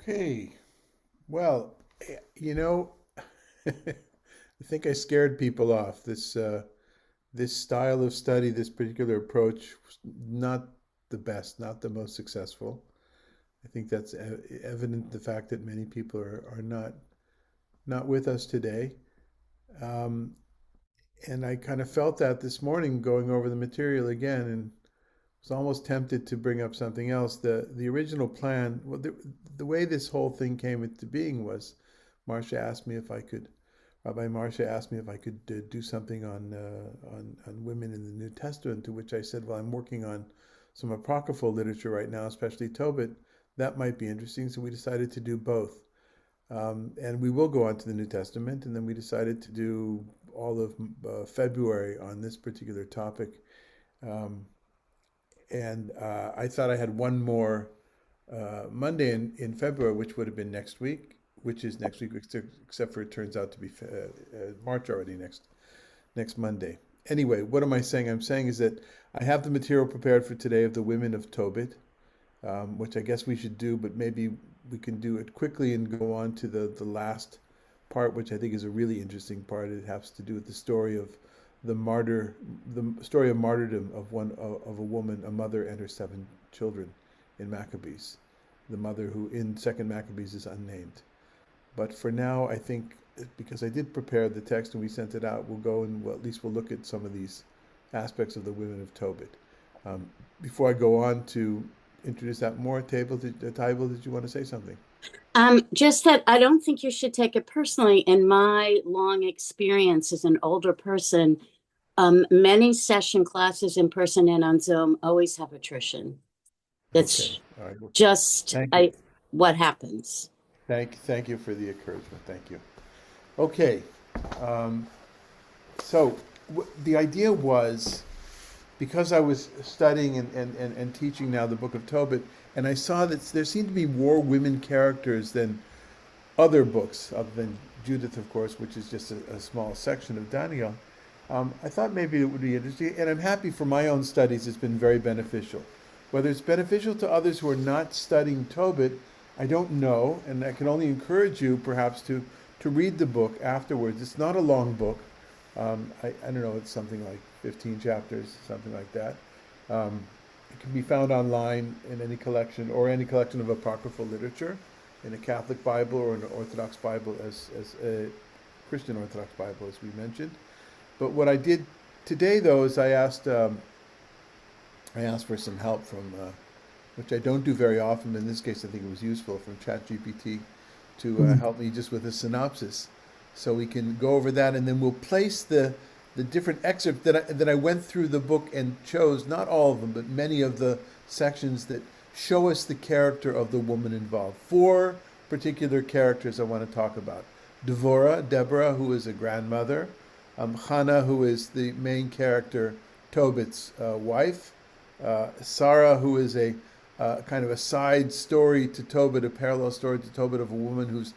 Okay. Well, you know, I think I scared people off. This style of study, this particular approach, was not the best, not the most successful. I think that's evident the fact that many people are not with us today. Um, and I kind of felt that this morning going over the material again, and was almost tempted to bring up something else. The original plan, well, the way this whole thing came into being was, Marcia asked me if I could, Rabbi Marcia asked me if I could do something on women in the New Testament. To which I said, well, I'm working on some apocryphal literature right now, especially Tobit. That might be interesting. So we decided to do both. And we will go on to the New Testament, and then we decided to do all of February on this particular topic. Um, and I thought I had one more Monday in February, which would have been next week, which is next week, except for it turns out to be March already next Monday. Anyway, what am I saying? I'm saying is that I have the material prepared for today of the women of Tobit, which I guess we should do, but maybe we can do it quickly and go on to the last part, which I think is a really interesting part. It has to do with the story of the story of martyrdom of a woman, a mother and her 7 children in Maccabees. The mother who in Second Maccabees is unnamed. But for now, I think because I did prepare the text and we sent it out, we'll go and at least we'll look at some of these aspects of the women of Tobit. Um, Before I go on to introduce that more, Table, did you want to say something? Just that I don't think you should take it personally. In my long experience as an older person, many session classes in person and on Zoom always have attrition. Okay. It's All right. Well, just thank you. what happens. Thank you for the encouragement. Thank you. Okay. Um, so the idea was because I was studying and teaching now the book of Tobit, and I saw that there seemed to be more women characters than other books, other than Judith, of course, which is just a small section of Daniel. I thought maybe it would be interesting, and I'm happy for my own studies, it's been very beneficial. Whether it's beneficial to others who are not studying Tobit, I don't know, and I can only encourage you perhaps to read the book afterwards. It's not a long book. I don't know, it's something like 15 chapters, something like that. Um, it can be found online in any collection or any collection of apocryphal literature, in a Catholic Bible or an Orthodox Bible, as a Christian Orthodox Bible, as we mentioned. But what I did today, though, is I asked for some help from, which I don't do very often. In this case, I think it was useful from ChatGPT to help me just with a synopsis, so we can go over that, and then we'll place the different excerpts that I went through the book and chose not all of them, but many of the sections that show us the character of the woman involved. 4 particular characters I want to talk about: Deborah, who is a grandmother; Hannah, who is the main character, Tobit's wife; Sarah, who is a kind of a side story to Tobit, a parallel story to Tobit of a woman who's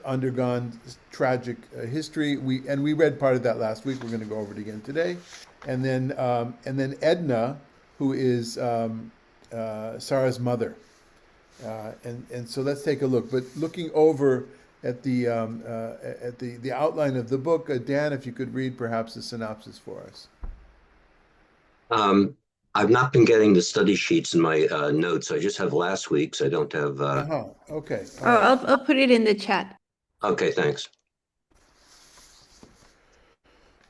undergone tragic history. We read part of that last week. We're going to go over it again today, and then Edna, who is Sarah's mother, and so let's take a look. But looking over at the outline of the book, Dan, if you could read perhaps the synopsis for us. Um, I've not been getting the study sheets in my notes. I just have last week's. I don't have. Okay. All Oh, right. I'll put it in the chat. Okay, thanks.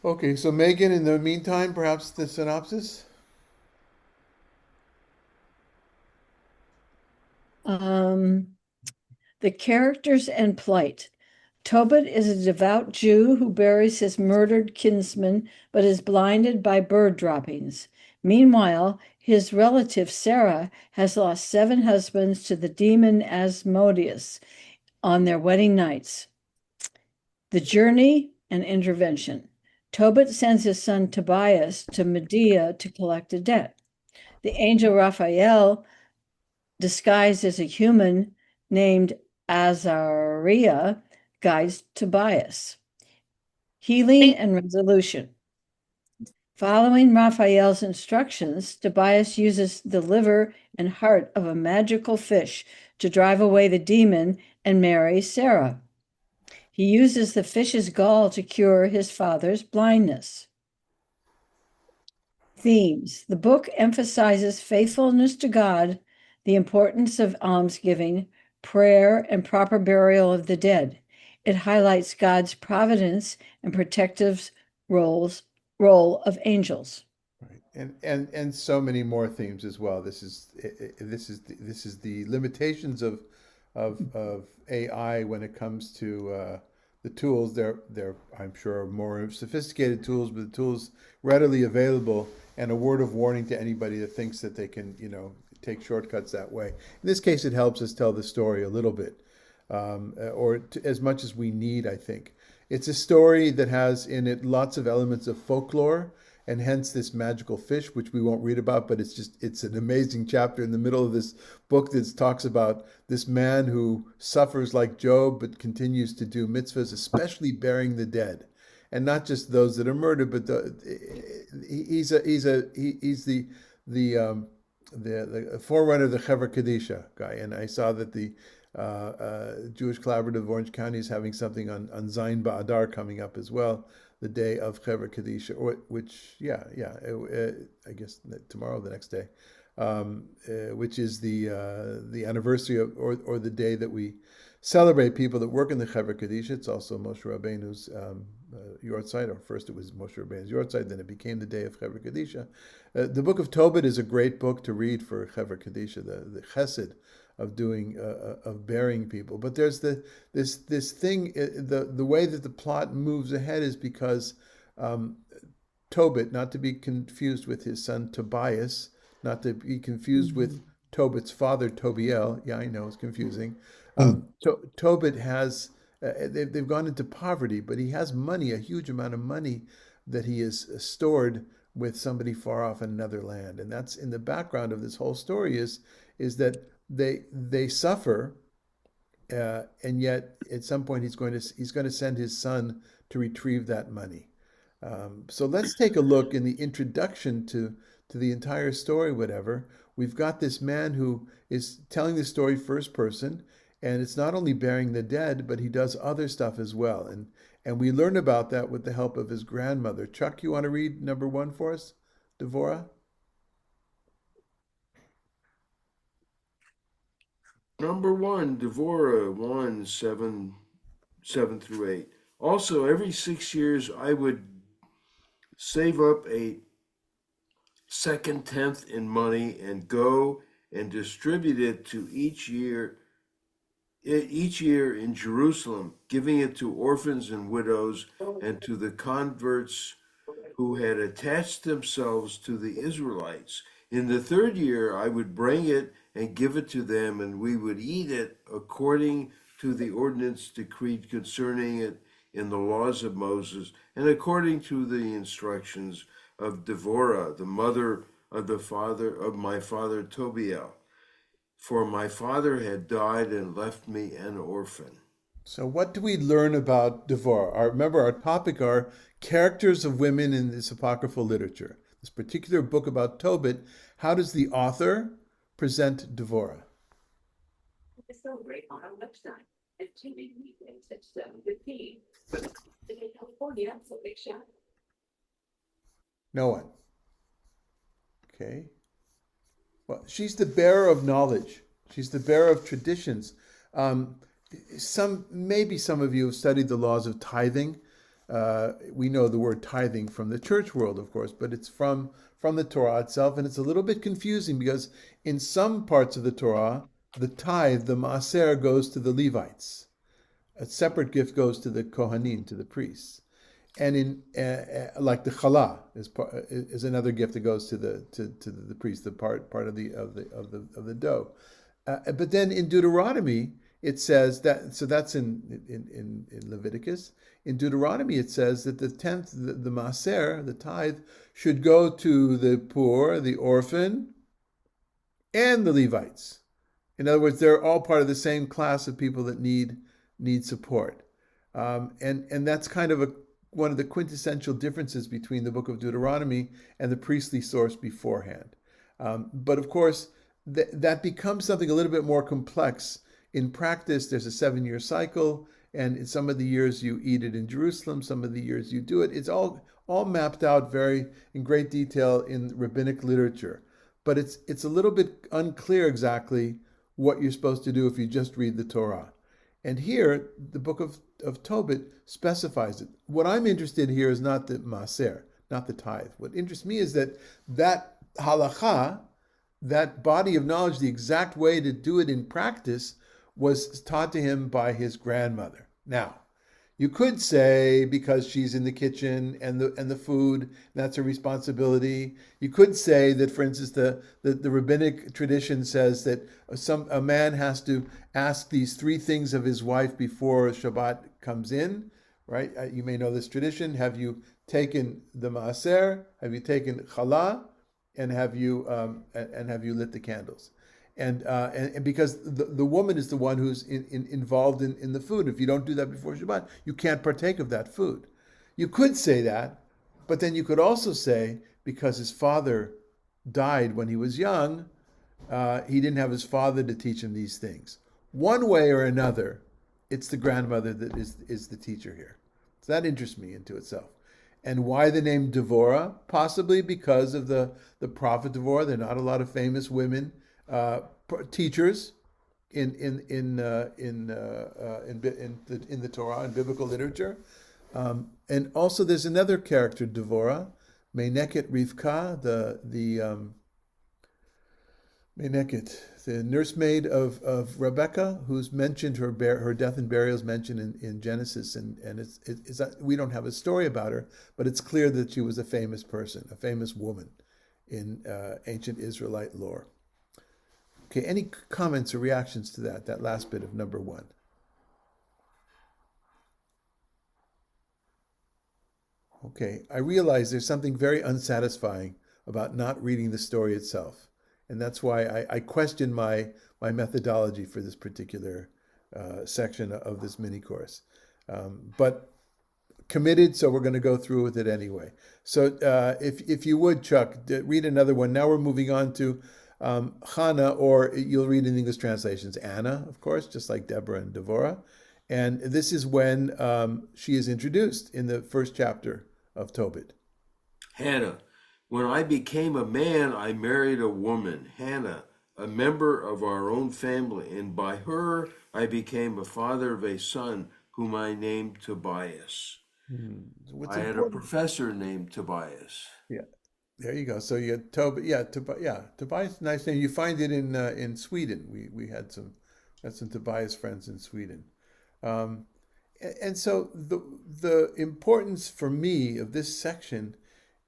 Okay. So Megan, in the meantime, perhaps the synopsis. The characters and plight. Tobit is a devout Jew who buries his murdered kinsman, but is blinded by bird droppings. Meanwhile, his relative Sarah has lost 7 husbands to the demon Asmodeus on their wedding nights. The journey and intervention. Tobit sends his son Tobias to Medea to collect a debt. The angel Raphael, disguised as a human named Azariah, guides Tobias. Healing and resolution. Following Raphael's instructions, Tobias uses the liver and heart of a magical fish to drive away the demon and marry Sarah. He uses the fish's gall to cure his father's blindness. Themes. The book emphasizes faithfulness to God, the importance of almsgiving, prayer, and proper burial of the dead. It highlights God's providence and protective role of angels. Right. And so many more themes as well. This is the limitations of AI when it comes to the tools. They're I'm sure more sophisticated tools, but the tools readily available, and a word of warning to anybody that thinks that they can take shortcuts that way. In this case, it helps us tell the story a little bit, as much as we need, I think. It's a story that has in it lots of elements of folklore, and hence this magical fish, which we won't read about, but it's an amazing chapter in the middle of this book that talks about this man who suffers like Job, but continues to do mitzvahs, especially burying the dead. And not just those that are murdered, but he's the forerunner of the Chevra Kadisha guy. And I saw that the Jewish Collaborative of Orange County is having something on Zayin Ba'adar coming up as well, the day of Chevra Kadisha, which I guess tomorrow, the next day, which is the anniversary of, or the day that we celebrate people that work in the Chevra Kadisha. It's also Moshe Rabbeinu's Yortzeit, or first it was Moshe Rabbeinu's Yortzeit, then it became the day of Chevra Kadisha. The book of Tobit is a great book to read for Chevra Kadisha, the chesed of doing of burying people. But there's this thing, the way that the plot moves ahead is because Tobit, not to be confused with his son Tobias, not to be confused with Tobit's father Tobiel. Yeah, I know it's confusing. Tobit has they've gone into poverty, but he has money, a huge amount of money that he has stored with somebody far off in another land, and that's in the background of this whole story. Is that they suffer, and yet at some point he's going to send his son to retrieve that money. So let's take a look in the introduction to the entire story. Whatever, we've got this man who is telling the story first person, and it's not only burying the dead, but he does other stuff as well. And we learn about that with the help of his grandmother. Chuck, you want to read number 1 for us, Devorah? Number 1, Devorah 1, 7 through 8. Also, every 6 years I would save up a second tenth in money and go and distribute it to each year in Jerusalem, giving it to orphans and widows and to the converts who had attached themselves to the Israelites. In the 3rd year, I would bring it and give it to them, and we would eat it according to the ordinance decreed concerning it in the laws of Moses, and according to the instructions of Deborah, the mother of my father Tobiel. For my father had died and left me an orphan. So what do we learn about Devorah? Remember, our topic are characters of women in this apocryphal literature. This particular book about Tobit, how does the author present Devorah? No one. Okay. Well, she's the bearer of knowledge. She's the bearer of traditions. Maybe some of you have studied the laws of tithing. We know the word tithing from the church world, of course, but it's from the Torah itself, and it's a little bit confusing because in some parts of the Torah, the tithe, the maaser, goes to the Levites. A separate gift goes to the Kohanim, to the priests. And in like the challah is another gift that goes to the priest, the part of the dough. But then in Deuteronomy it says that, so that's in Leviticus. In Deuteronomy it says that the tenth, the maaser, the tithe, should go to the poor, the orphan, and the Levites. In other words, they're all part of the same class of people that need support. And that's kind of one of the quintessential differences between the book of Deuteronomy and the priestly source beforehand. But of course, that becomes something a little bit more complex. In practice, there's a 7-year cycle, and in some of the years you eat it in Jerusalem, some of the years you do it. It's all mapped out very in great detail in rabbinic literature. But it's a little bit unclear exactly what you're supposed to do if you just read the Torah. And here, the book of Tobit specifies it. What I'm interested in here is not the maaser, not the tithe. What interests me is that halacha, that body of knowledge, the exact way to do it in practice, was taught to him by his grandmother. Now, you could say because she's in the kitchen and the food, that's her responsibility. You could say that, for instance, the rabbinic tradition says that a man has to ask these 3 things of his wife before Shabbat comes in, right? You may know this tradition. Have you taken the maaser? Have you taken challah? And have you lit the candles? And because the woman is the one who's involved in the food. If you don't do that before Shabbat, you can't partake of that food. You could say that, but then you could also say because his father died when he was young, he didn't have his father to teach him these things. One way or another, it's the grandmother that is the teacher here. So that interests me into itself. And why the name Deborah? Possibly because of the prophet Deborah. There are not a lot of famous women teachers in the Torah and biblical literature, and also there's another character, Devorah, Meineket Rivka, the nursemaid of Rebecca, who's mentioned her death and burial is mentioned in Genesis, and it's we don't have a story about her, but it's clear that she was a famous person, a famous woman in ancient Israelite lore. Okay, any comments or reactions to that last bit of number 1? Okay, I realize there's something very unsatisfying about not reading the story itself. And that's why I question my methodology for this particular section of this mini course. But committed, so we're going to go through with it anyway. So if you would, Chuck, read another one. Now we're moving on to Hannah, or you'll read in English translations, Anna, of course, just like Deborah and Devorah. And this is when she is introduced in the first chapter of Tobit. Hannah. When I became a man, I married a woman, Hannah, a member of our own family, and by her I became a father of a son whom I named Tobias. I had a professor named Tobias. Yeah. There you go. So you had Tobias, nice name. You find it in Sweden. We had some Tobias friends in Sweden, and so the importance for me of this section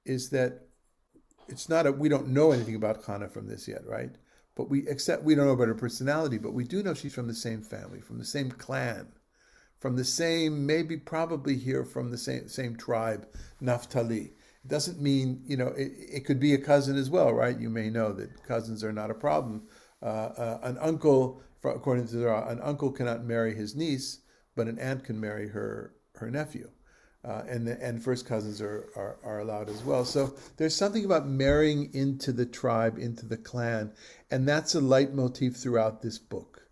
is that it's not we don't know anything about Hannah from this yet, right? But we don't know about her personality, but we do know she's from the same family, from the same clan, from the same, maybe probably here from the same tribe, Naphtali. It doesn't mean, it could be a cousin as well, right? You may know that cousins are not a problem. An uncle, according to the Torah, an uncle cannot marry his niece, but an aunt can marry her nephew. And first cousins are allowed as well. So there's something about marrying into the tribe, into the clan, and that's a leitmotif throughout this book.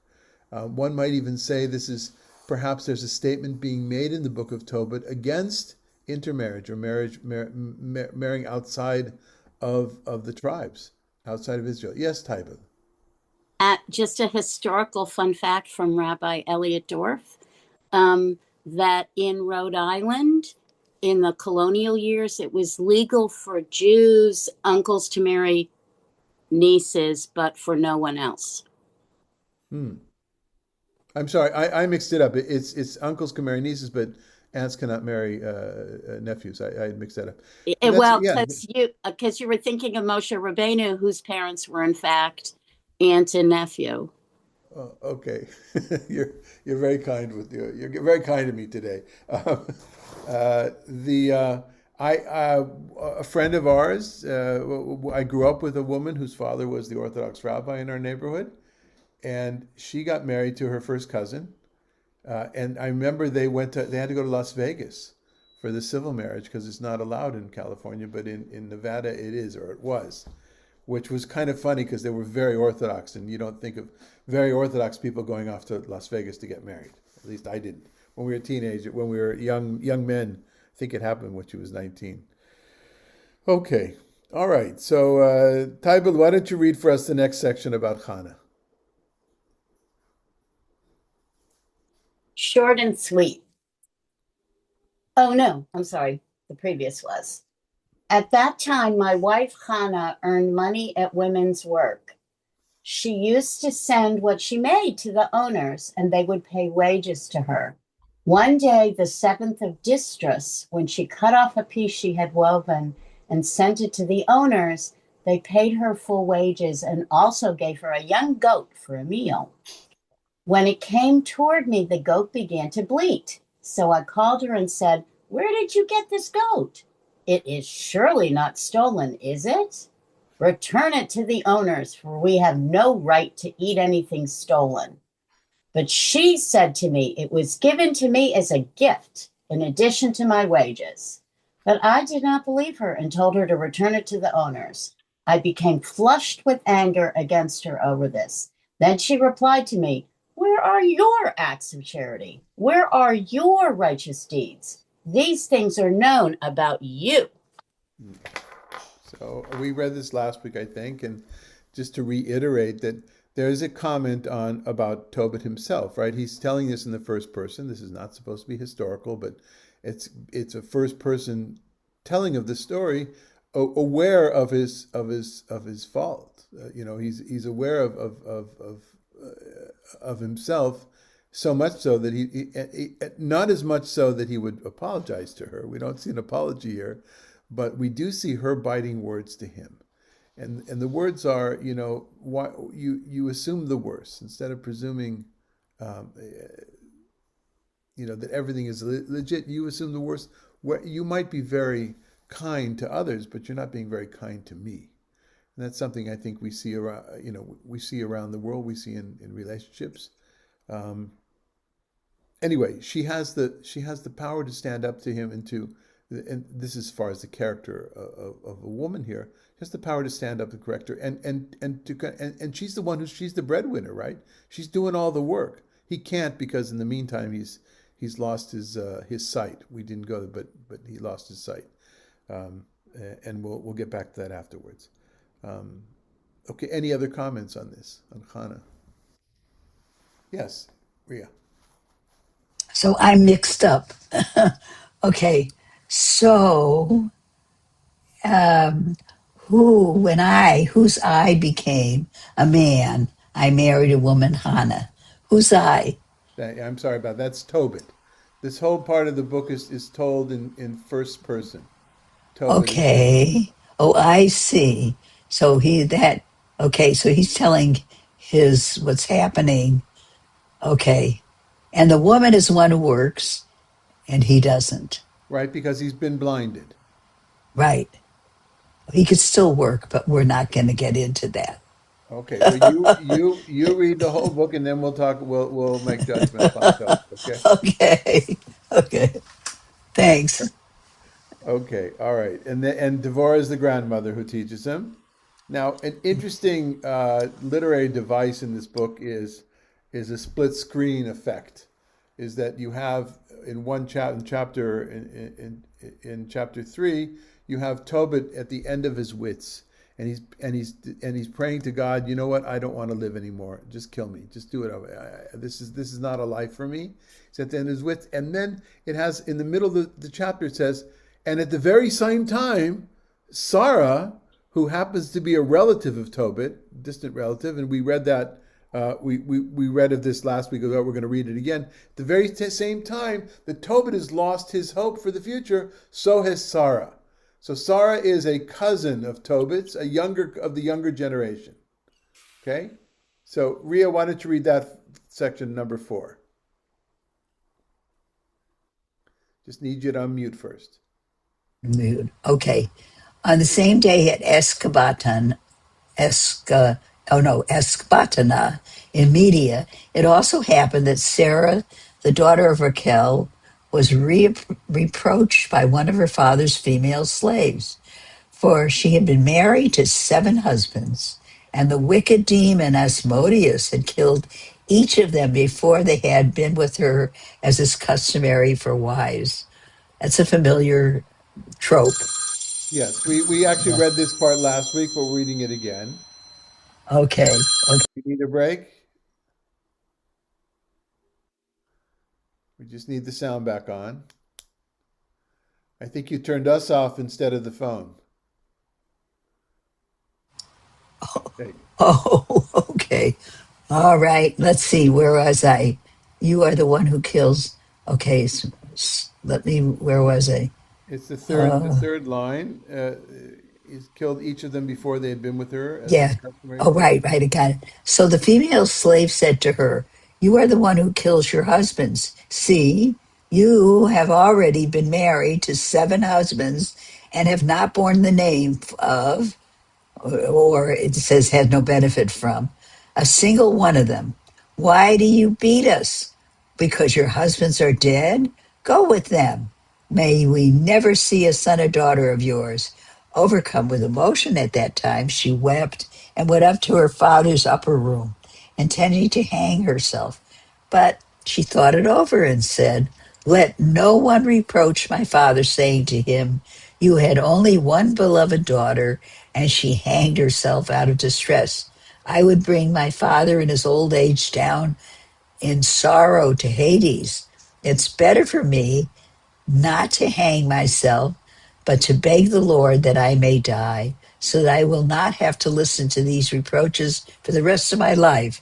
One might even say perhaps there's a statement being made in the book of Tobit against intermarriage or marrying outside of the tribes, outside of Israel. Yes, Taiba. Just a historical fun fact from Rabbi Elliot Dorff. That in Rhode Island, in the colonial years, it was legal for Jews' uncles to marry nieces, but for no one else. I'm sorry, I mixed it up. It's uncles can marry nieces, but aunts cannot marry nephews. I mixed that up. Well, because you were thinking of Moshe Rabbeinu, whose parents were in fact aunt and nephew. Oh, okay, you're very kind you're very kind to me today. A friend of ours, I grew up with a woman whose father was the Orthodox rabbi in our neighborhood, and she got married to her first cousin. And I remember they had to go to Las Vegas for the civil marriage because it's not allowed in California, but in Nevada it is, or it was. which was kind of funny because they were very Orthodox, and you don't think of very Orthodox people going off to Las Vegas to get married. At least I didn't. When we were teenagers, when we were young men, I think it happened when she was 19. Okay, all right. So, Tybal, why don't you read for us the next section about Hannah? Short and sweet. Oh, no, I'm sorry. The previous was. At that time, my wife Hannah earned money at women's work. She used to send what she made to the owners, and they would pay wages to her. One day, the 7th of Distress, when she cut off a piece she had woven and sent it to the owners, they paid her full wages and also gave her a young goat for a meal. When it came toward me, the goat began to bleat. So I called her and said, "Where did you get this goat? It is surely not stolen, is it? Return it to the owners, for we have no right to eat anything stolen." But she said to me, "It was given to me as a gift in addition to my wages." But I did not believe her and told her to return it to the owners. I became flushed with anger against her over this. Then she replied to me, "Where are your acts of charity? Where are your righteous deeds? These things are known about you." So we read this last week, I think, and just to reiterate that there is a comment on about Tobit himself, right? He's telling this in the first person. This is not supposed to be historical, but it's a first person telling of the story, aware of his fault. He's aware of himself, so much so that he not as much so that he would apologize to her. We don't see an apology here, but we do see her biting words to him. And the words are, why you assume the worst instead of presuming, that everything is legit. You assume the worst. You might be very kind to others, but you're not being very kind to me. And that's something I think we see around, around the world. We see in relationships. Anyway, she has the power to stand up to him and this is as far as the character of a woman here. She has the power to stand up to correct her, and she's the one she's the breadwinner, right? She's doing all the work. He can't because in the meantime he's lost his sight. We didn't go, but he lost his sight, and we'll get back to that afterwards. Okay, any other comments on this, on Hannah? Yes, Ria. So I'm mixed up. Okay, so whose I became a man, I married a woman, Hannah. Whose I? I'm sorry about that. That's Tobit. This whole part of the book is told in first person. Tobit Okay. Oh, I see. So so he's telling what's happening. Okay. And the woman is the one who works, and he doesn't. right, because he's been blinded. Right. He could still work, but we're not going to get into that. Okay, so you read the whole book, and then we'll talk. We'll make judgments on Tobit. Okay. Okay. Okay. Thanks. Okay, all right. And Devorah is the grandmother who teaches him. Now, an interesting literary device in this book is a split screen effect. Is that you have in chapter in chapter 3, you have Tobit at the end of his wits, and he's praying to God. You know what? I don't want to live anymore. Just kill me. Just do it. This is not a life for me. He's at the end of his wits, and then it has in the middle of the chapter it says. And at the very same time, Sarah, who happens to be a relative of Tobit, distant relative, and we read that, we read of this last week, although we're going to read it again. At the very same time that Tobit has lost his hope for the future, so has Sarah. So Sarah is a cousin of Tobit's, of the younger generation. Okay? So Ria, why don't you read that section number 4? Just need you to unmute first. Mood. Okay. On the same day at Ecbatana in Media, it also happened that Sarah, the daughter of Raquel, was reproached by one of her father's female slaves. For she had been married to 7 husbands, and the wicked demon Asmodeus had killed each of them before they had been with her, as is customary for wives. That's a familiar trope. Yes, we actually read this part last week, but we're reading it again. Okay. You need a break? We just need the sound back on. I think you turned us off instead of the phone. Okay. Oh, okay. All right. Let's see. Where was I? You are the one who kills. Okay. Where was I? It's the Uh, third line. He's killed each of them before they had been with her, as is yeah. customary Oh, for. right. I got it. So the female slave said to her, "You are the one who kills your husbands. See, you have already been married to 7 husbands and have not borne the name of, or it says had no benefit from, a single one of them. Why do you beat us? Because your husbands are dead? Go with them. May we never see a son or daughter of yours." Overcome with emotion at that time, she wept and went up to her father's upper room, intending to hang herself. But she thought it over and said, "Let no one reproach my father, saying to him, 'You had only one beloved daughter, and she hanged herself out of distress.' I would bring my father in his old age down in sorrow to Hades. It's better for me not to hang myself, but to beg the Lord that I may die, so that I will not have to listen to these reproaches for the rest of my life."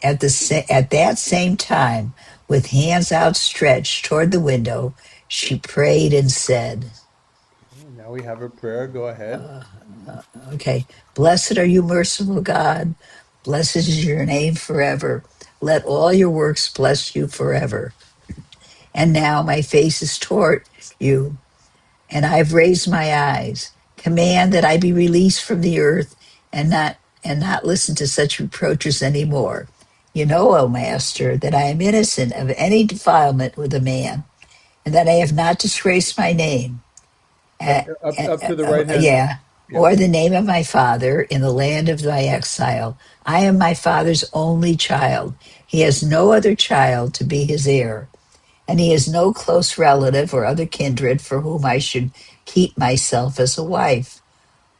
At that same time, with hands outstretched toward the window, she prayed and said, Okay, now we have a prayer. Go ahead. okay, "Blessed are you, merciful God. Blessed is your name forever. Let all your works bless you forever. And now my face is toward you, and I've raised my eyes. Command that I be released from the earth and not listen to such reproaches any more. You know, O Master, that I am innocent of any defilement with a man, and that I have not disgraced my name. Uh, Up to the right hand. yeah, Yeah. or the name of my father in the land of my exile. I am my father's only child. He has no other child to be his heir, and he has no close relative or other kindred for whom I should keep myself as a wife.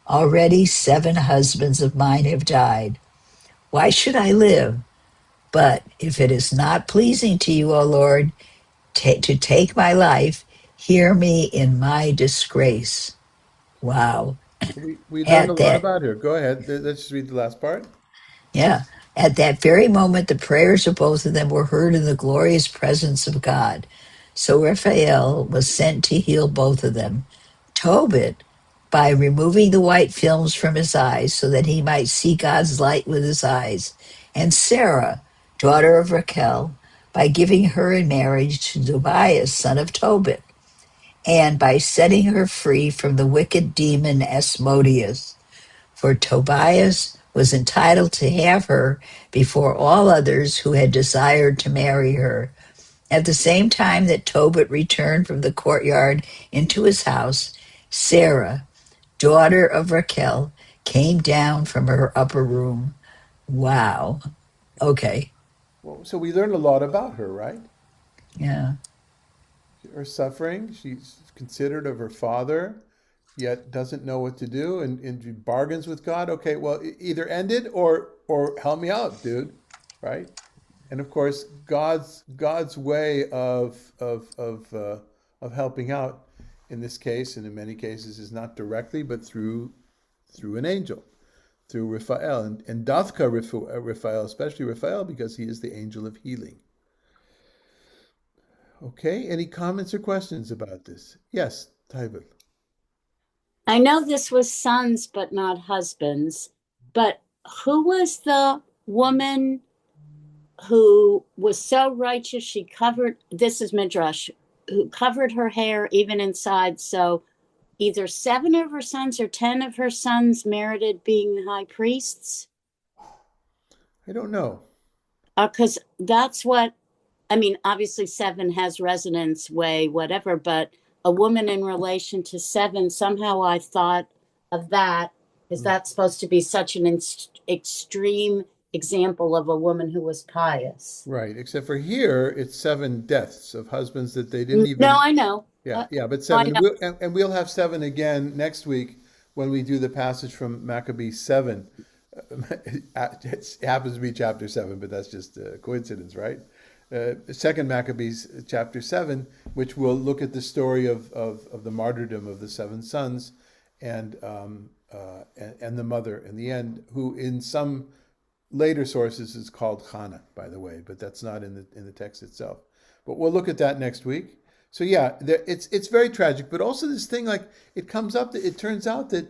Already 7 husbands of mine have died. Why should I live? But if it is not pleasing to you, O Lord, to take my life, hear me in my disgrace." Wow. We learned a At lot that, about her. Go ahead. Let's just read the last part. yeah, at that very moment, the prayers of both of them were heard in the glorious presence of God. So Raphael was sent to heal both of them. Tobit, by removing the white films from his eyes so that he might see God's light with his eyes. And Sarah, daughter of Raquel, by giving her in marriage to Tobias, son of Tobit, and by setting her free from the wicked demon Asmodeus. For Tobias was entitled to have her before all others who had desired to marry her. At the same time that Tobit returned from the courtyard into his house, Sarah, daughter of Raquel, came down from her upper room. Wow. Okay. Well, so we learned a lot about her, right? Yeah. Her suffering. She's considered of her father, yet doesn't know what to do, and she bargains with God. Okay, well, either end it or help me out, dude. Right? And of course, God's way of helping out in this case, and in many cases, is not directly, but through an angel, through Raphael, and Dafka Raphael, especially Raphael, because he is the angel of healing. Okay, any comments or questions about this? Yes, Tybalt. I know this was sons, but not husbands. But who was the woman who was so righteous she covered, this is Midrash, who covered her hair even inside? So either 7 of her sons or 10 of her sons merited being high priests. I don't know. Because that's what, I mean, obviously 7 has resonance, way, whatever, but a woman in relation to 7, somehow I thought of that? Is that supposed to be such an extreme example of a woman who was pious? Right. Except for here, it's 7 deaths of husbands that they didn't No, even. I know. Yeah, but No, I 7. And know. we'll have 7 again next week when we do the passage from Maccabees 7. It happens to be chapter 7, but that's just a coincidence, right? Second Maccabees chapter 7, which will look at the story of the martyrdom of the 7 sons and and the mother in the end, who in some later sources is called Hannah, by the way, but that's not in the text itself. But we'll look at that next week. So yeah, it's very tragic, but also this thing, like, it comes up that it turns out that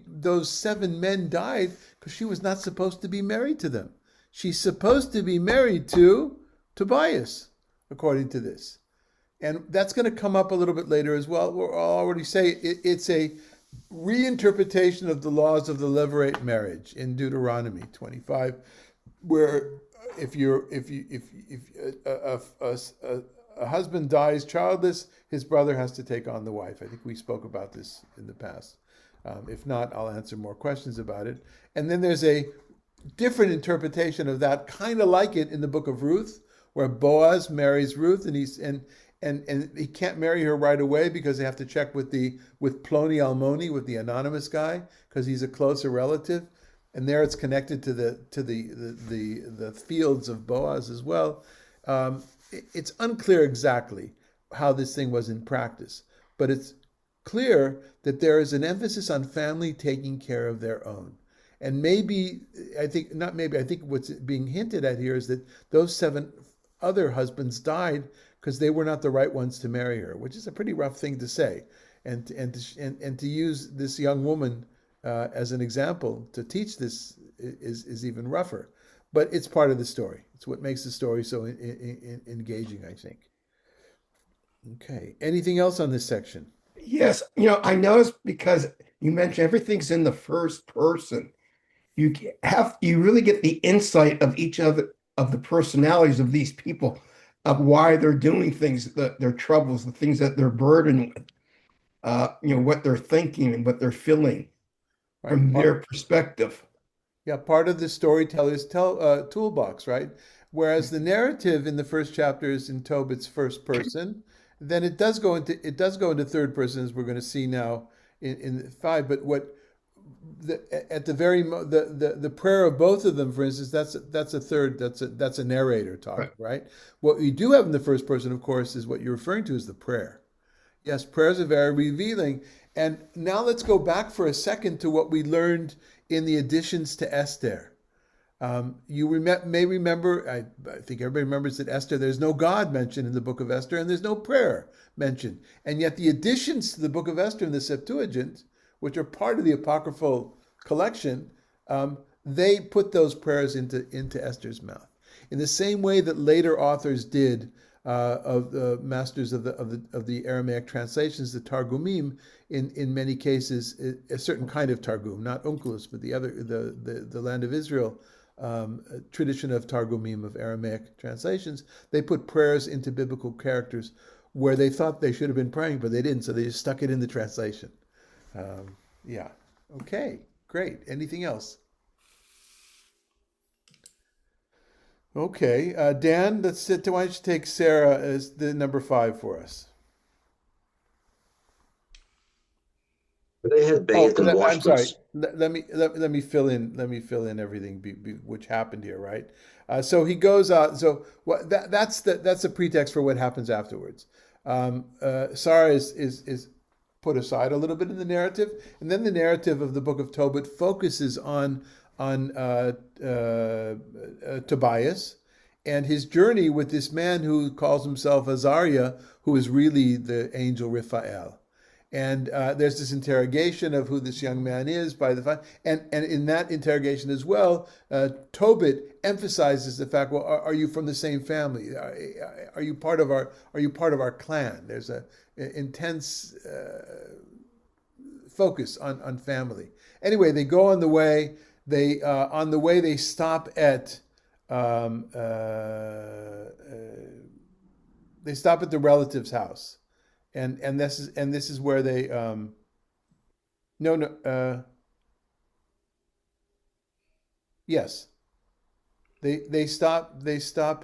those 7 men died because she was not supposed to be married to them. She's supposed to be married to Tobias, according to this. And that's going to come up a little bit later as well. I'll already say it's a reinterpretation of the laws of the levirate marriage in Deuteronomy 25, where if a husband dies childless, his brother has to take on the wife. I think we spoke about this in the past. If not, I'll answer more questions about it. And then there's a different interpretation of that, kind of like it in the book of Ruth, where Boaz marries Ruth, and he can't marry her right away because they have to check with Ploni Almoni, with the anonymous guy, because he's a closer relative, and there it's connected to the fields of Boaz as well. It's unclear exactly how this thing was in practice, but it's clear that there is an emphasis on family taking care of their own. And I think what's being hinted at here is that those 7 other husbands died because they were not the right ones to marry her, which is a pretty rough thing to say, and to use this young woman as an example to teach this is even rougher. But it's part of the story. It's what makes the story so engaging, I think. Okay. Anything else on this section? Yes, I noticed because you mentioned everything's in the first person. You really get the insight of each of the personalities of these people, of why they're doing things, their troubles, the things that they're burdened with, what they're thinking and what they're feeling from their perspective. Yeah, part of the storyteller's toolbox, right? Whereas the narrative in the first chapter is in Tobit's first person, then it does go into third person, as we're going to see now in 5. But the prayer of both of them, for instance, that's a narrator talk, right? What we do have in the first person, of course, is what you're referring to as the prayer. Yes, prayers are very revealing. And now let's go back for a second to what we learned in the additions to Esther. You may remember, I think everybody remembers that Esther, there's no God mentioned in the book of Esther, and there's no prayer mentioned. And yet the additions to the book of Esther in the Septuagint, which are part of the Apocryphal collection, they put those prayers into Esther's mouth. In the same way that later authors did of the masters of the Aramaic translations, the Targumim, in many cases, a certain kind of Targum, not Onkelos, but the land of Israel tradition of Targumim, of Aramaic translations, they put prayers into biblical characters where they thought they should have been praying, but they didn't, so they just stuck it in the translation. Yeah. Okay, great. Anything else? Okay, Dan, why don't you take Sarah as the number 5 for us? They had bathed and I'm washed sorry. them. Let me fill in everything which happened here, right? So he goes out. So that's a pretext for what happens afterwards. Sarah is put aside a little bit in the narrative, and then the narrative of the book of Tobit focuses on Tobias and his journey with this man who calls himself Azariah, who is really the angel Raphael. And there's this interrogation of who this young man is and in that interrogation as well, Tobit emphasizes the fact, well, are you from the same family? Are you part of our clan? There's a intense focus on family. Anyway, they go on the way. On the way they stop at the relative's house. And this is where they No, no. Yes, they stop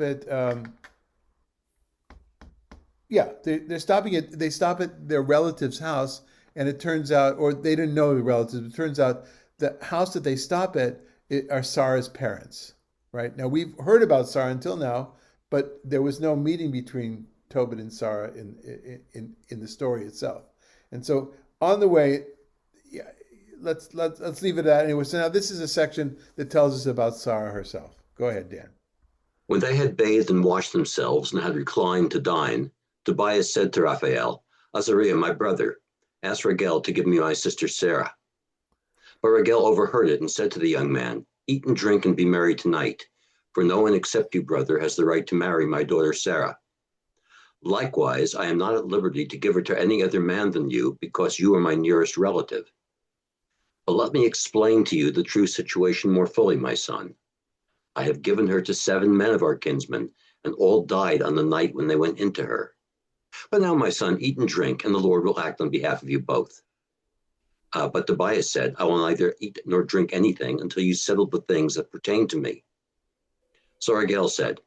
at yeah, they're stopping at they stop at their relative's house, and it turns out, or they didn't know the relatives. It turns out the house that they stop at are Sarah's parents. Right now, we've heard about Sarah until now, but there was no meeting between Tobit and Sarah in the story itself. And so on the way, yeah, let's leave it at anyway. So now this is a section that tells us about Sarah herself. Go ahead, Dan. When they had bathed and washed themselves and had reclined to dine, Tobias said to Raphael, Azariah, my brother, ask Raguel to give me my sister Sarah. But Raguel overheard it and said to the young man, eat and drink and be merry tonight, for no one except you, brother, has the right to marry my daughter Sarah. Likewise, I am not at liberty to give her to any other man than you, because you are my nearest relative. But let me explain to you the true situation more fully, my son. I have given her to 7 men of our kinsmen, and all died on the night when they went into her. But now, my son, eat and drink, and the Lord will act on behalf of you both. But Tobias said, I will neither eat nor drink anything until you settle the things that pertain to me. So Raguel said,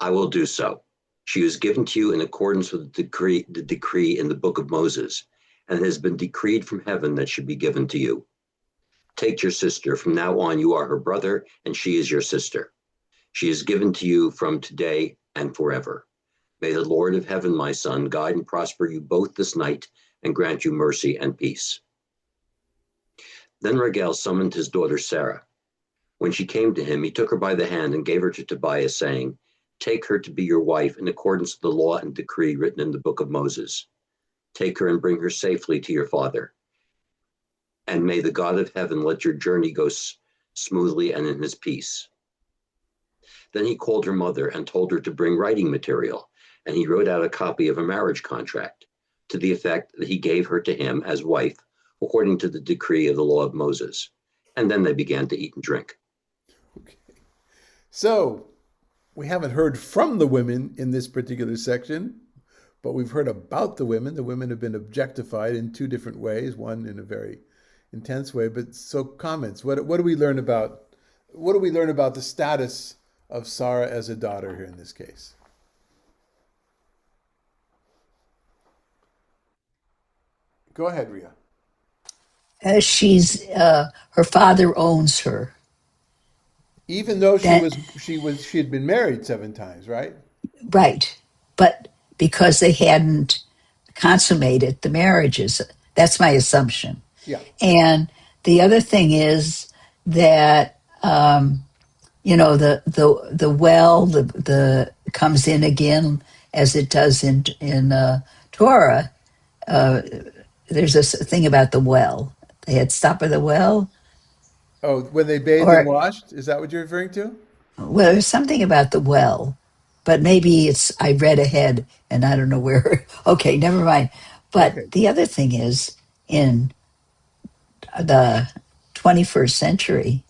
I will do so. She is given to you in accordance with the decree in the book of Moses, and it has been decreed from heaven that she be given to you. Take your sister. From now on, you are her brother, and she is your sister. She is given to you from today and forever. May the Lord of heaven, my son, guide and prosper you both this night and grant you mercy and peace. Then Raguel summoned his daughter Sarah. When she came to him, he took her by the hand and gave her to Tobias, saying, take her to be your wife in accordance with the law and decree written in the book of Moses. Take her and bring her safely to your father. And may the God of heaven let your journey go smoothly and in his peace. Then he called her mother and told her to bring writing material, and he wrote out a copy of a marriage contract to the effect that he gave her to him as wife according to the decree of the law of Moses. And then they began to eat and drink. Okay. So we haven't heard from the women in this particular section, but we've heard about the women. The women have been objectified in 2 different ways, one in a very intense way. But so comments. What do we learn about the status of Sarah as a daughter here in this case? Go ahead, Ria. She's her father owns her. Even though That she had been married 7 times, right? right, but because they hadn't consummated the marriages, that's my assumption. Yeah. And the other thing is that the well the comes in again as it does in Torah. Uh, there's a thing about the well. They had stopped at the well, Oh, when they bathed and or washed? Is that what you're referring to? well, there's something about the well, but maybe it's I read ahead and I don't know where. Okay, never mind. But Okay. the other thing is in the 21st century,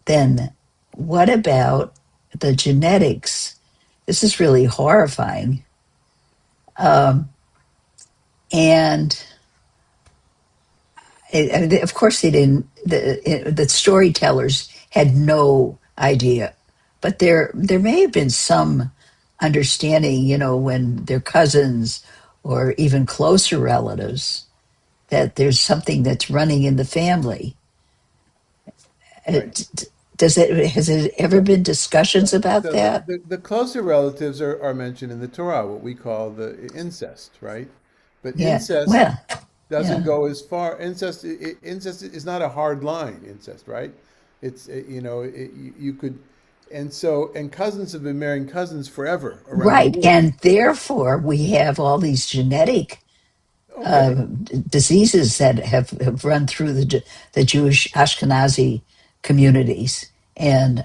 then what about the genetics? This is really horrifying. Um, and of course, they didn't. The storytellers had no idea, but there may have been some understanding. When they're cousins or even closer relatives, that there's something that's running in the family. Right. Does it has it ever So, been discussions about so that? the closer relatives are mentioned in the Torah, what we call the incest, right? But Yeah. incest Well, doesn't yeah. go as far. Incest is not a hard line. Incest, right? It's you could, and cousins have been marrying cousins forever around the Right. world. And therefore, we have all these genetic Okay. diseases that have run through the Jewish Ashkenazi communities. And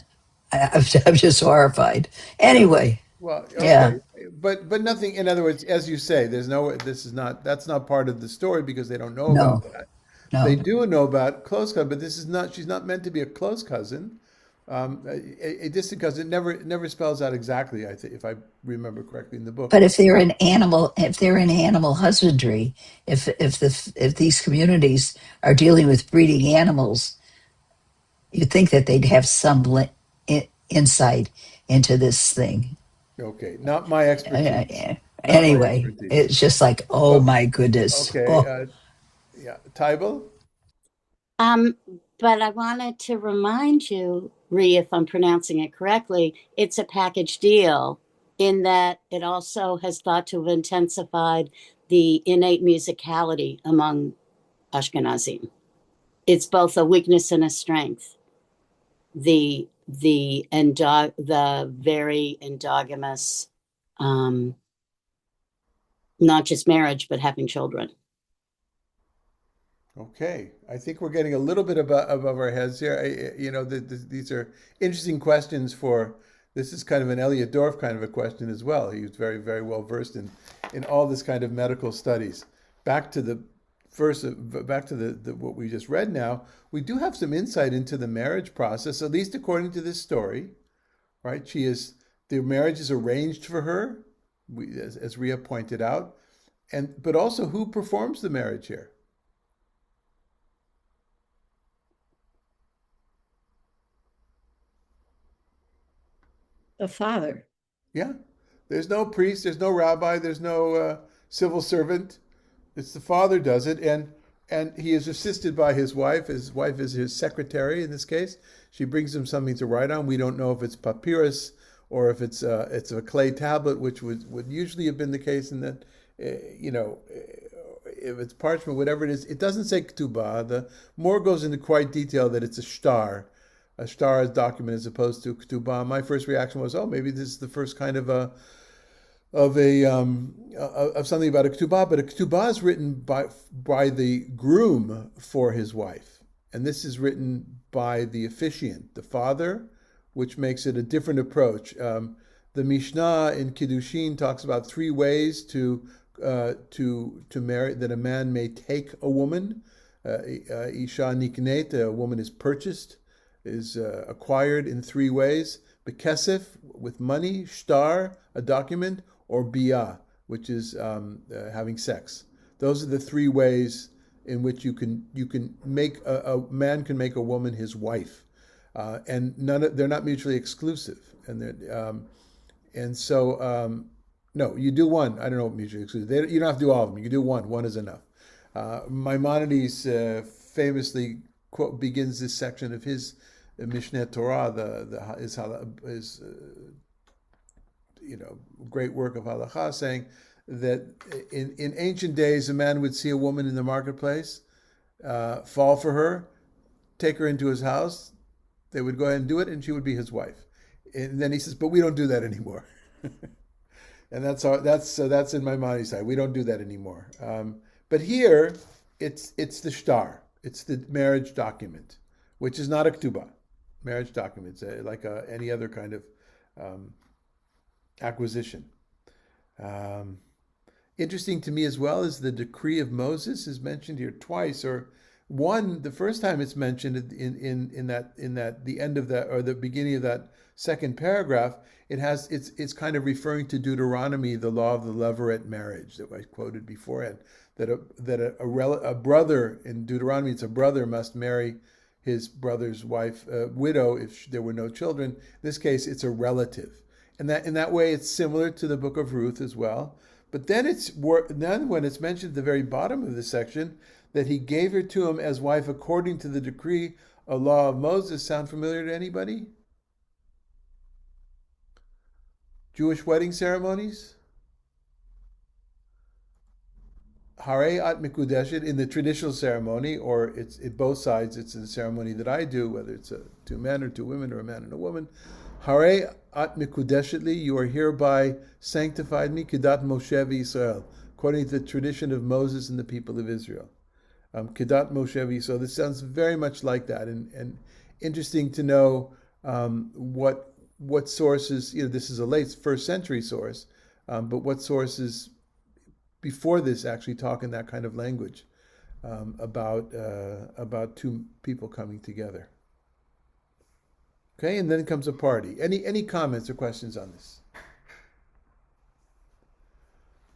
I'm just horrified. Well, Anyway, well, yeah, okay, but nothing. In other words, as you say, there's no. This is not. That's not part of the story because they don't know about no, that. They no. do know about close cousin, but this is not. She's not meant to be a close cousin. Just because it never spells out exactly. I think if I remember correctly in the book. But if they're in animal husbandry, if these communities are dealing with breeding animals, you'd think that they'd have some insight into this thing. Okay, not my expertise. Not my Anyway, expertise. it's just like, oh Okay, my goodness. okay. Oh, Yeah, Tybal. Um, but I wanted to remind you, Ree, if I'm pronouncing it correctly, it's a package deal in that it also has thought to have intensified the innate musicality among Ashkenazim. It's both a weakness and a strength. The very endogamous, um, not just marriage, but having children. Okay, I think we're getting a little bit above our heads here. These are interesting questions for. This is kind of an Elliot Dorff kind of a question as well. He was very, very well versed in all this kind of medical studies. Back to the back to the what we just read now. We do have some insight into the marriage process, at least according to this story, right? The marriage is arranged for her, as Ria pointed out, but also who performs the marriage here? The father. Yeah. There's no priest, there's no rabbi, there's no civil servant. It's the father does it, and he is assisted by his wife. His wife is his secretary in this case. She brings him something to write on. We don't know if it's papyrus or if it's a clay tablet, which would usually have been the case in that, if it's parchment, whatever it is. It doesn't say ketubah. The more goes into quite detail that it's a star document as opposed to ketubah. My first reaction was, oh, maybe this is the first kind of something about a ketubah, but a ketubah is written by the groom for his wife, and this is written by the officiant, the father, which makes it a different approach. The Mishnah in Kiddushin talks about three ways to marry, that a man may take a woman. Isha niknet, a woman is purchased, is acquired in three ways: bekesef, with money; shtar, a document; or bia, which is having sex. Those are the three ways in which you can make a man can make a woman his wife, and they're not mutually exclusive, and so no, you do one. I don't know what mutually exclusive. You don't have to do all of them. You can do one. One is enough. Maimonides famously begins this section of his Mishneh Torah, his great work of halacha, saying that in ancient days a man would see a woman in the marketplace, fall for her, take her into his house. They would go ahead and do it, and she would be his wife. And then he says, but we don't do that anymore. And that's in Maimonides' side. We don't do that anymore. But here, it's the shtar. It's the marriage document, which is not a ketubah. Marriage documents, like any other kind of acquisition. Interesting to me as well is the decree of Moses is mentioned here twice, or one. The first time it's mentioned in that the end of that, or the beginning of that second paragraph. It's kind of referring to Deuteronomy, the law of the levirate marriage that I quoted beforehand. That a brother in Deuteronomy, it's a brother must marry his brother's wife, widow, if there were no children. In this case, it's a relative, and that in that way, it's similar to the book of Ruth as well. But then when it's mentioned at the very bottom of this section that he gave her to him as wife according to the decree, a law of Moses. Sound familiar to anybody? Jewish wedding ceremonies? Harei at mikudeshet in the traditional ceremony, or it's at both sides. It's a ceremony that I do, whether it's two men or two women or a man and a woman. Harei at mikudeshetli, you are hereby sanctified me, kedat Moshe v'Yisrael, according to the tradition of Moses and the people of Israel. Kedat Moshe v'Yisrael. This sounds very much like that, and interesting to know what sources. This is a late first century source, but what sources before this actually talk in that kind of language about two people coming together. Okay, and then comes a party. Any comments or questions on this?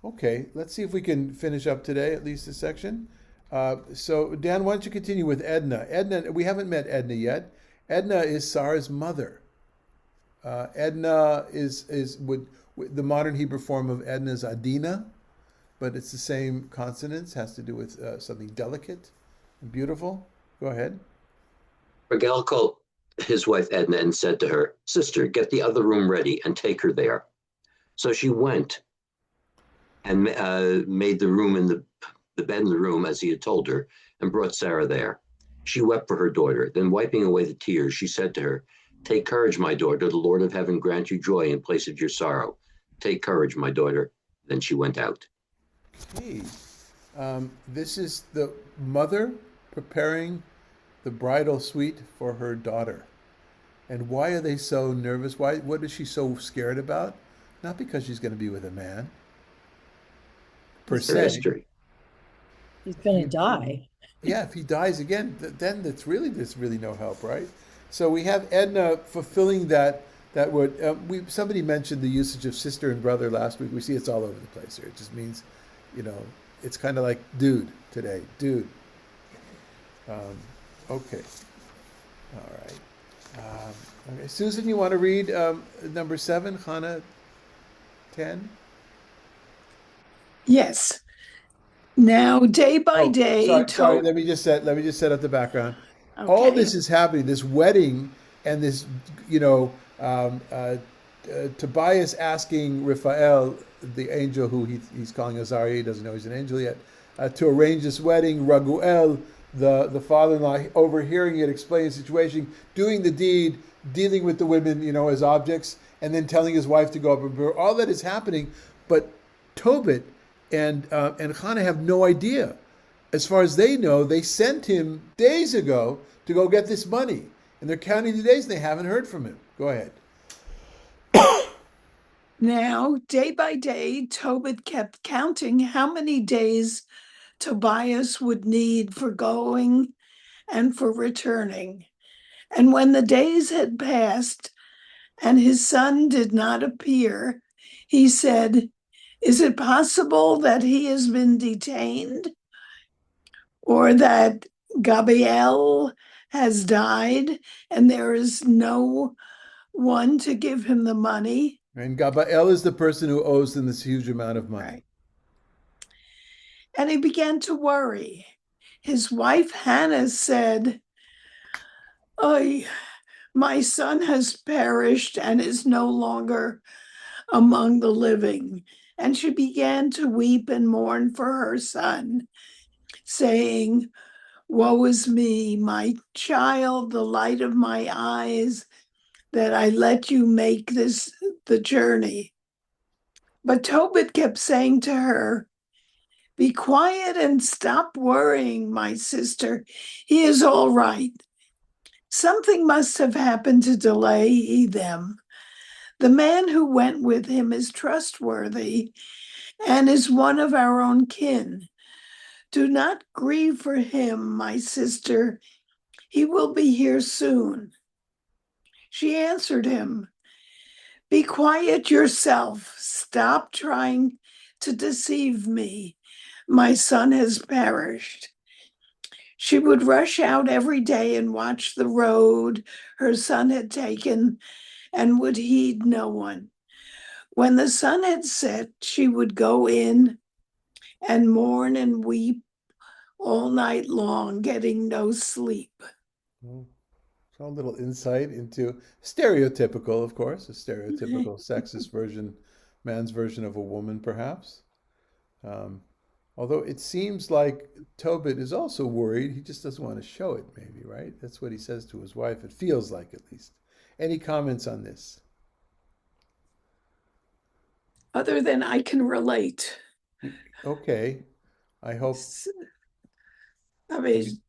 Okay, let's see if we can finish up today, at least this section. So Dan, why don't you continue with Edna? Edna, we haven't met Edna yet. Edna is Sarah's mother. Edna is would the modern Hebrew form of Edna is Adina, but it's the same consonants. Has to do with something delicate and beautiful. Go ahead. Raguel called his wife Edna and said to her, "Sister, get the other room ready and take her there." So she went and made the room in the bed in the room as he had told her, and brought Sarah there. She wept for her daughter. Then, wiping away the tears, she said to her, "Take courage, my daughter. The Lord of heaven grant you joy in place of your sorrow. Take courage, my daughter." Then she went out. Hey, this is the mother preparing the bridal suite for her daughter. And why are they so nervous? What is she so scared about? Not because she's going to be with a man, per It's their se. history. He's going to die. Yeah, if he dies again, then there's really no help, right? So we have Edna fulfilling that word. Somebody mentioned the usage of sister and brother last week. We see it's all over the place here. It just means, it's kind of like dude today, dude. Okay, all right. Okay. Susan, you want to read number 7, Hannah 10? Yes. Now, day by Oh, day, sorry. Let me just set up the background. All Okay. this is happening. This wedding and this, Tobias asking Raphael, the angel who he's calling Azariah, he doesn't know he's an angel yet, to arrange this wedding. Raguel, the father-in-law, overhearing it, explaining the situation, doing the deed, dealing with the women, as objects, and then telling his wife to go up and burn. All that is happening, but Tobit and Hannah have no idea. As far as they know, they sent him days ago to go get this money, and they're counting the days and they haven't heard from him. Go ahead. Now, day by day, Tobit kept counting how many days Tobias would need for going and for returning. And when the days had passed and his son did not appear, he said, "Is it possible that he has been detained, or that Gabriel has died and there is no one to give him the money?" And Gabael is the person who owes them this huge amount of money. Right. And he began to worry. His wife Hannah said, "Oh, my son has perished and is no longer among the living." And she began to weep and mourn for her son, saying, "Woe is me, my child, the light of my eyes, that I let you make the journey." But Tobit kept saying to her, "Be quiet and stop worrying, my sister. He is all right. Something must have happened to delay them. The man who went with him is trustworthy and is one of our own kin. Do not grieve for him, my sister. He will be here soon." She answered him, "Be quiet yourself. Stop trying to deceive me. My son has perished." She would rush out every day and watch the road her son had taken and would heed no one. When the sun had set, she would go in and mourn and weep all night long, getting no sleep. Well, so a little insight into stereotypical, of course, a stereotypical sexist man's version of a woman, perhaps. Although it seems like Tobit is also worried. He just doesn't want to show it, maybe, right? That's what he says to his wife. It feels like, at least. Any comments on this? Other than I can relate. Okay. I hope. I mean,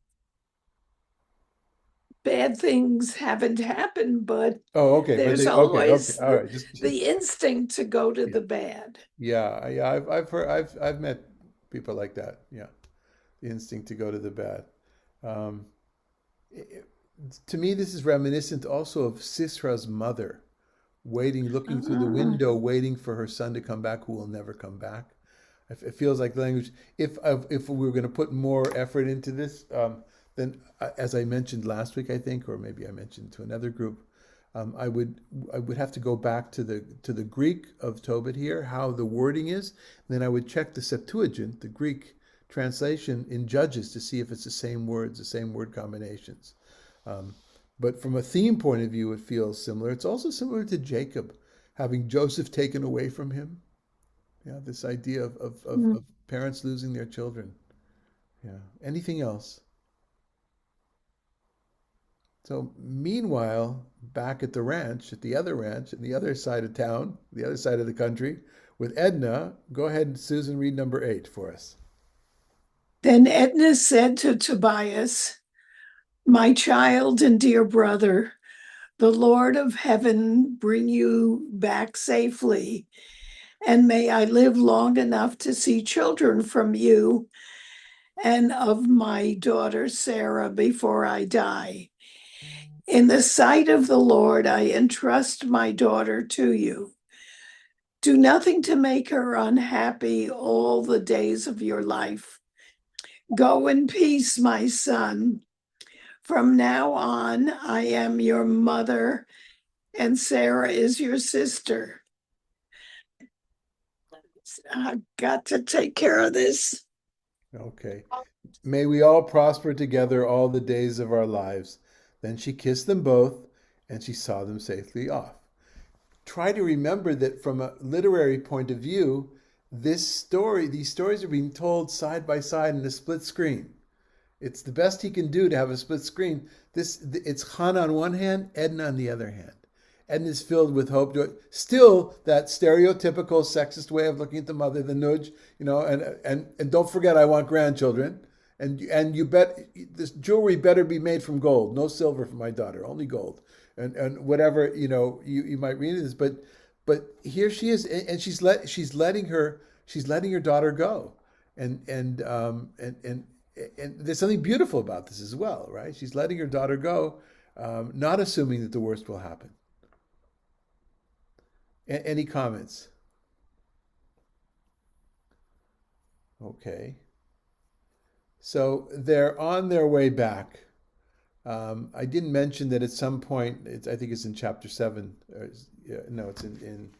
bad things haven't happened, but Oh, okay. there's Okay. always All right. the instinct to go to the bad. Yeah. I've heard. I've met people like that. Yeah, the instinct to go to the bad. Um, To me, this is reminiscent also of Sisra's mother, waiting, looking through the window, waiting for her son to come back, who will never come back. It feels like language. If we were going to put more effort into this, then as I mentioned last week, I think, or maybe I mentioned to another group, I would have to go back to the Greek of Tobit here, how the wording is. Then I would check the Septuagint, the Greek translation in Judges, to see if it's the same words, the same word combinations. But from a theme point of view, it feels similar. It's also similar to Jacob having Joseph taken away from him. Yeah, this idea of parents losing their children. Yeah. Anything else? So meanwhile, back at the ranch, at the other side of town, the other side of the country, with Edna, go ahead, Susan, read number 8 for us. Then Edna said to Tobias, "My child and dear brother, the Lord of heaven bring you back safely, and may I live long enough to see children from you and of my daughter Sarah before I die. In the sight of the Lord, I entrust my daughter to you. Do nothing to make her unhappy all the days of your life. Go in peace, my son. From now on, I am your mother, and Sarah is your sister. I've got to take care of this." Okay. May we all prosper together all the days of our lives. Then she kissed them both, and she saw them safely off. Try to remember that from a literary point of view, these stories are being told side by side in a split screen. It's the best he can do to have a split screen. It's Hannah on one hand, Edna on the other hand. Edna is filled with hope. Still, that stereotypical sexist way of looking at the mother, the nudge, and don't forget, I want grandchildren. And you bet this jewelry better be made from gold, no silver for my daughter, only gold. And whatever you might read this, but here she is, and she's letting her daughter go, and there's something beautiful about this as well, right? She's letting her daughter go, not assuming that the worst will happen. Any comments? Okay. So they're on their way back. I didn't mention that at some point, I think it's in chapter 7. No, it's in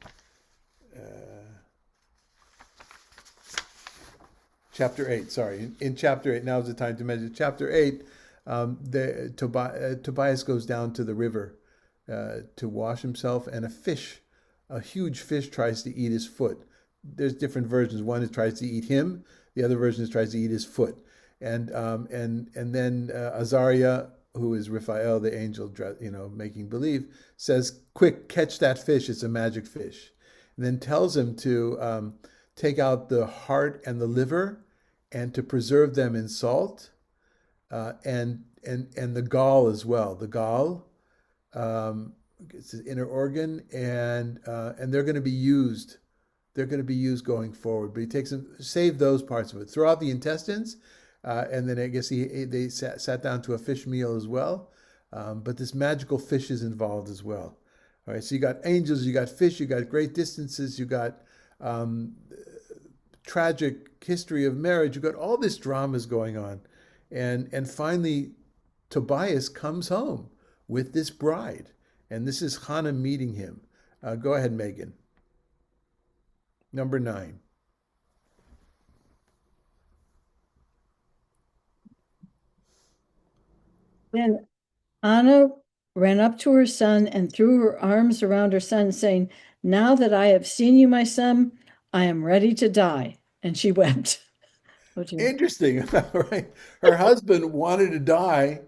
chapter 8. Sorry, in chapter 8. Now is the time to mention chapter 8. Tobias goes down to the river to wash himself, and a huge fish, tries to eat his foot. There's different versions. One is tries to eat him. The other version is tries to eat his foot. And then Azariah, who is Raphael, the angel, making believe, says, "Quick, catch that fish. It's a magic fish." And then tells him to take out the heart and the liver, and to preserve them in salt, and the gall as well. The gall, it's an inner organ, and they're going to be used. They're going to be used going forward. But he takes them, save those parts of it. Throw out the intestines. And then I guess they sat down to a fish meal as well. But this magical fish is involved as well. All right, so you got angels, you got fish, you got great distances, you got tragic history of marriage, you got all this dramas going on. And finally, Tobias comes home with this bride. And this is Hannah meeting him. Go ahead, Megan. Number 9. Then Anna ran up to her son and threw her arms around her son, saying, "Now that I have seen you, my son, I am ready to die." And she wept. Interesting, right? Her husband wanted to die.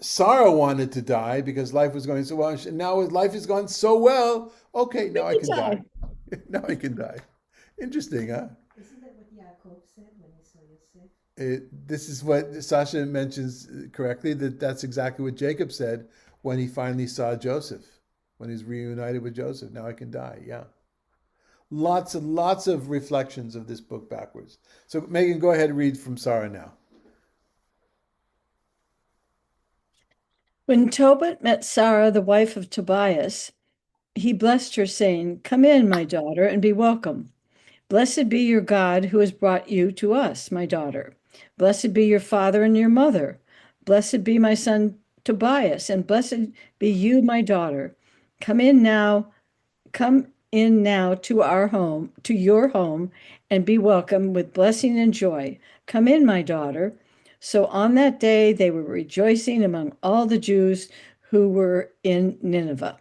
Sarah wanted to die because life was going so well. And now life has gone so well. Okay, now I can die. Now I can die. Interesting, huh? Isn't that what Yaakov said when he saw Yosef? This is what Sasha mentions correctly, that's exactly what Jacob said when he finally saw Joseph, when he's reunited with Joseph. Now I can die, yeah. Lots and lots of reflections of this book backwards. So Megan, go ahead and read from Sarah now. When Tobit met Sarah, the wife of Tobias, he blessed her, saying, "Come in, my daughter, and be welcome. Blessed be your God who has brought you to us, my daughter. Blessed be your father and your mother. Blessed be my son Tobias, and blessed be you, my daughter. Come in now, come in now to our home, to your home, and be welcome with blessing and joy. Come in, my daughter." So on that day they were rejoicing among all the Jews who were in Nineveh.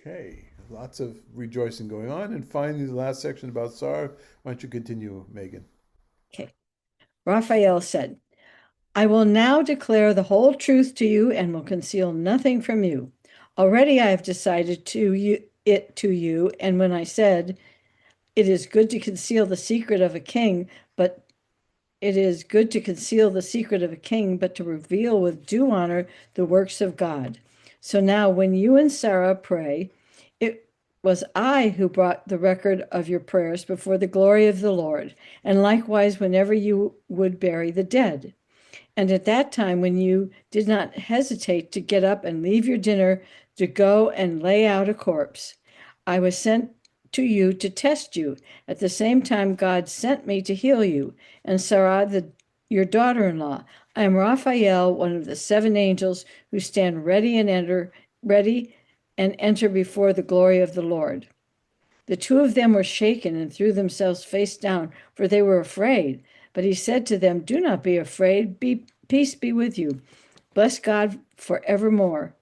Okay, lots of rejoicing going on. And finally, the last section about Sarah. Why don't you continue, Megan? Okay. Raphael said, "I will now declare the whole truth to you and will conceal nothing from you. Already I have decided it to you, and when I said, 'It is good to conceal the secret of a king, but it is good to conceal the secret of a king, but to reveal with due honor the works of God.' So now when you and Sarah pray, it was I who brought the record of your prayers before the glory of the Lord, and likewise whenever you would bury the dead. And at that time, when you did not hesitate to get up and leave your dinner to go and lay out a corpse, I was sent to you to test you. At the same time, God sent me to heal you. And Sarah, your daughter-in-law, I am Raphael, one of the 7 angels who stand ready and enter before the glory of the Lord." The 2 of them were shaken and threw themselves face down, for they were afraid. But he said to them, "Do not be afraid. Peace be with you. Bless God forevermore.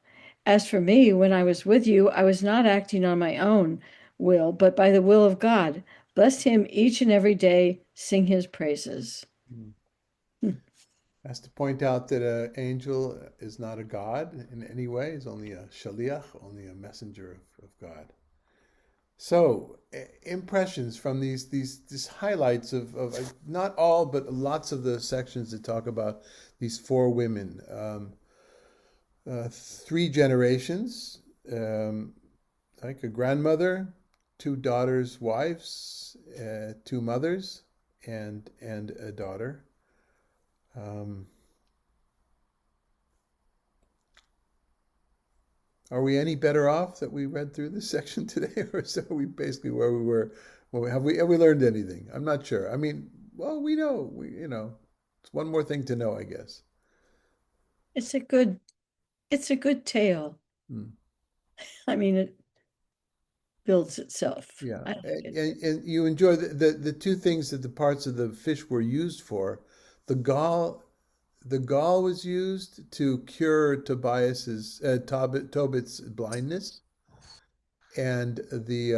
As for me, when I was with you, I was not acting on my own will, but by the will of God. Bless him each and every day. Sing his praises." Has to point out that an angel is not a god in any way. He's only a shaliach, only a messenger of God. So, impressions from these highlights of not all, but lots of the sections that talk about these 4 women. 3 generations, like a grandmother, 2 daughters, wives, 2 mothers, and a daughter. Are we any better off that we read through this section today, or are we basically where we were? Well, have we learned anything? I'm not sure. I mean, well, we know, it's one more thing to know, I guess. It's a good tale. I mean, it builds itself. Yeah, I like it. and you enjoy the 2 things that the parts of the fish were used for. The gall was used to cure Tobit's blindness, and the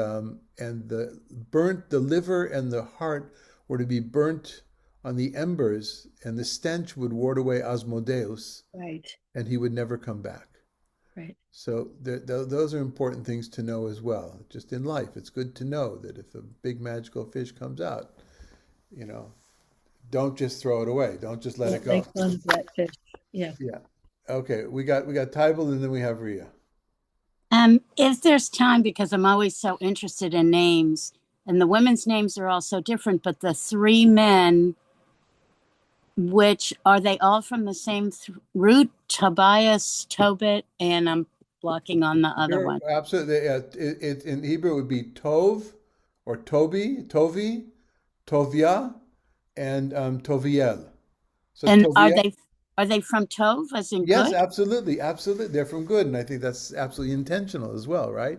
liver and the heart were to be burnt on the embers, and the stench would ward away Asmodeus, Right. and he would never come back. Right. So those are important things to know as well. Just in life, it's good to know that if a big magical fish comes out, don't just throw it away. Don't just let it go. Make fun of that fish. Yeah. Yeah. Okay. We got Tybal, and then we have Rhea. If there's time, because I'm always so interested in names, and the women's names are all so different, but the 3 men, which are they all from the same root? Tobias, Tobit, and I'm blocking on the other one. Absolutely. It in Hebrew it would be Tov, or Tovi, Tovia, and Toviel. So And Toviel, are they from Tov, as in yes, good? absolutely. They're from good, and I think that's absolutely intentional as well, right?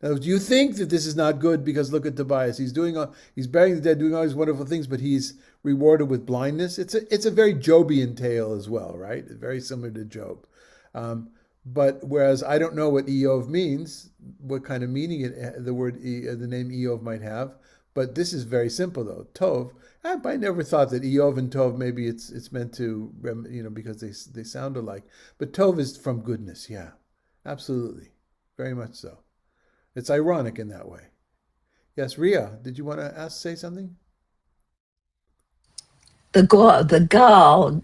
Now, do you think that this is not good because look at Tobias? He's burying the dead, doing all these wonderful things, but he's rewarded with blindness. It's a very Jobian tale as well, right? Very similar to Job. But whereas I don't know what Eov means, what kind of meaning the name Eov might have, but this is very simple though. Tov. I never thought that Eov and Tov, maybe it's meant to, because they sound alike. But Tov is from goodness, yeah, absolutely, very much so. It's ironic in that way. Yes, Ria, did you want to say something? The gall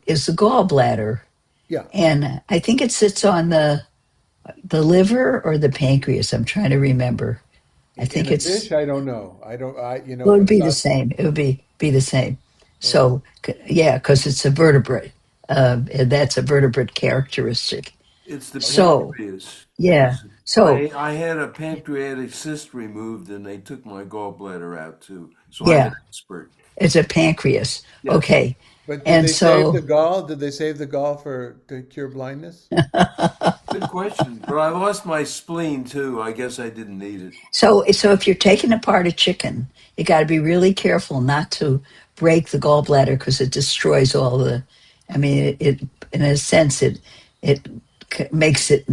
is the gallbladder. Yeah. And I think it sits on the liver or the pancreas. I'm trying to remember. I think In a it's fish, I don't know. it would be the same. It would be the same. So yeah, because it's a vertebrate. That's a vertebrate characteristic. It's the So, pancreas. yeah. So, I had a pancreatic cyst removed and they took my gallbladder out too. So I'm an yeah, expert. it's a pancreas. Yes. Okay. But did And they save the so, gall? Did they save the gall to cure blindness? Good question. But I lost my spleen too. I guess I didn't need it. so if you're taking apart a chicken, you got to be really careful not to break the gallbladder because it destroys all the. I mean, in a sense, it makes it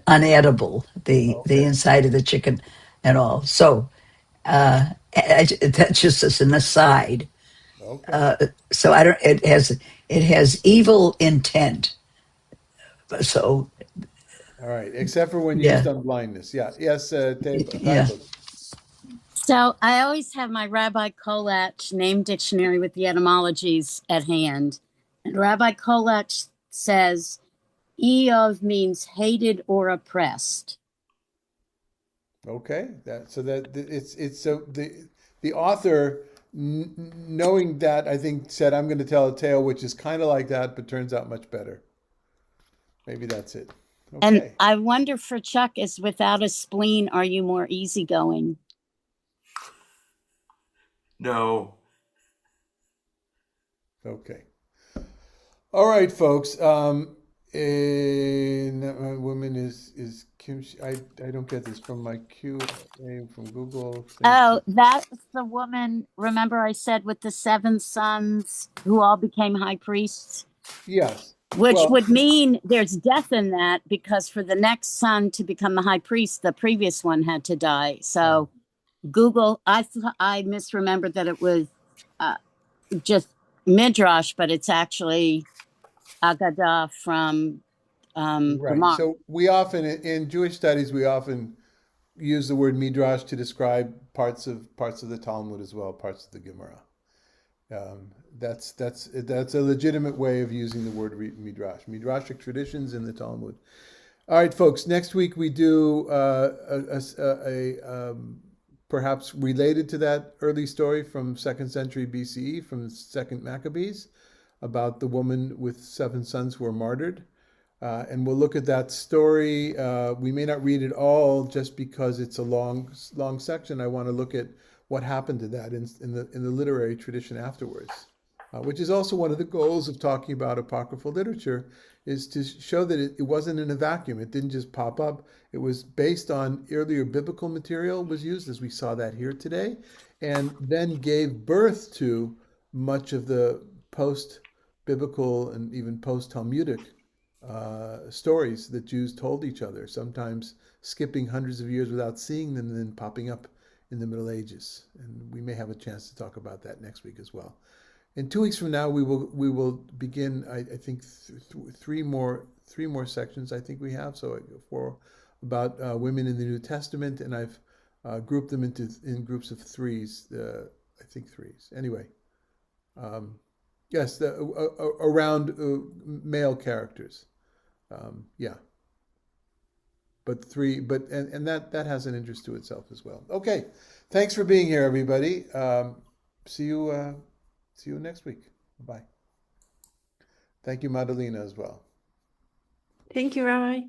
unedible, the Okay. inside of the chicken and all. So that's just as an aside. Okay. So I don't. It has evil intent. So All right. Except for when used yeah, on blindness. Yeah. Yes. yeah. Untitled. So I always have my Rabbi Kolach name dictionary with the etymologies at hand. And Rabbi Kolach says Eov means hated or oppressed. Okay. It's so the author knowing that I think said I'm going to tell a tale which is kind of like that, but turns out much better. Maybe that's it. And Okay. I wonder for Chuck, is without a spleen, are you more easygoing? No. Okay. All right, folks. Woman is Kim. I don't get this from my Q name from Google. Oh, that's the woman. Remember, I said with the 7 sons who all became high priests, Yes. which Well, would mean there's death in that because for the next son to become the high priest, the previous one had to die. So Google, I misremembered that it was just midrash, but it's actually Agadah from right. Gemara. So we often in Jewish studies we often use the word midrash to describe parts of the Talmud as well, parts of the Gemara. Um, that's a legitimate way of using the word midrash, midrashic traditions in the Talmud. All right, folks. Next week we do perhaps related to that early story from 2nd century BCE from Second Maccabees about the woman with 7 sons who were martyred. And we'll look at that story. We may not read it all just because it's a long section. I want to look at what happened to that in the literary tradition afterwards, which is also one of the goals of talking about apocryphal literature, is to show that it wasn't in a vacuum. It didn't just pop up. It was based on earlier biblical material was used, as we saw that here today, and then gave birth to much of the post-biblical and even post-Talmudic stories that Jews told each other, sometimes skipping hundreds of years without seeing them and then popping up in the Middle Ages. And we may have a chance to talk about that next week as well. In 2 weeks from now, we will begin. I think three more sections. I think we have for about women in the New Testament, and I've grouped them in groups of threes. I think threes. Anyway, yes, around male characters. Yeah, but and that has an interest to itself as well. Okay, thanks for being here, everybody. See you next week. Bye. Thank you, Madalena, as well. Thank you, Rabbi.